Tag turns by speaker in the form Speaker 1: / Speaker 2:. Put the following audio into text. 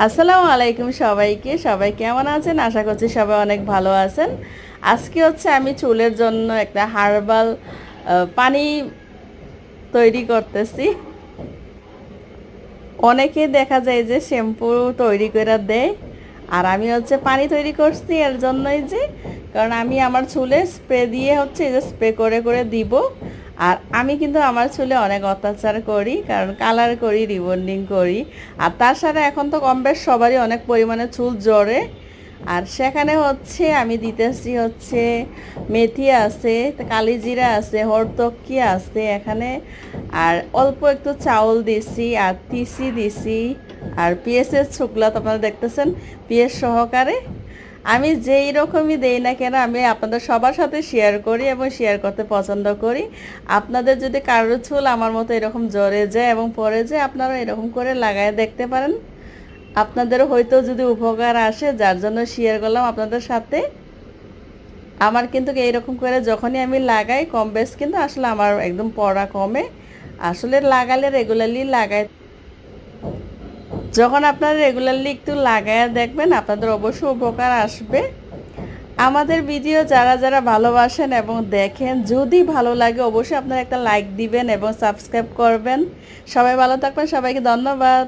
Speaker 1: আসসালামু আলাইকুম সবাইকে। সবাই কেমন আছেন? আশা করছি সবাই অনেক ভালো আছেন। আজকে হচ্ছে আমি চুলের জন্য একটা হার্বাল পানি তৈরি করতেছি। অনেকে দেখা যায় যে শ্যাম্পু তৈরি করে দেয়, আর আমি হচ্ছে পানি তৈরি করছি এর জন্যই যে, কারণ আমি আমার চুলে স্প্রে দিয়ে হচ্ছে এই যে স্প্রে করে করে দিব। আর আমি কিন্তু আমার চুলে অনেক অত্যাচার করি, কারণ কালার করি, রিবন্ডিং করি। আর তার সাথে এখন তো কম বেশ সবারই অনেক পরিমাণে চুল ঝরে। আর সেখানে হচ্ছে আমি দিতেছি হচ্ছে মেথি আছে, কালিজিরা আছে, হরতকি আছে এখানে, আর অল্প একটু চাউল দিছি, আর তিসি দিছি, আর পিএসের শুকলা তো আপনারা দেখতেছেন পিএস সহকারে। আমি যেই রকমই দেই না কেন, আমি আপনাদের সবার সাথে শেয়ার করি এবং শেয়ার করতে পছন্দ করি। আপনাদের যদি কারোর চুল আমার মতো এরকম জ্বরে যায় এবং পরে যায়, আপনারা এরকম করে লাগায় দেখতে পারেন। আপনাদেরও হয়তো যদি উপকার আসে, যার জন্য শেয়ার করলাম আপনাদের সাথে। আমার কিন্তু এইরকম করে যখনই আমি লাগাই, কম বেশ কিন্তু আসলে আমার একদম পড়া কমে। আসলে লাগালে রেগুলারলি লাগাই, যখন আপনারা রেগুলারলি একটু লাগায় দেখবেন আপনাদের অবশ্যই উপকার আসবে। আমাদের ভিডিও যারা যারা ভালোবাসেন এবং দেখেন, যদি ভালো লাগে অবশ্যই আপনারা একটা লাইক দিবেন এবং সাবস্ক্রাইব করবেন। সবাই ভালো থাকবেন, সবাইকে ধন্যবাদ।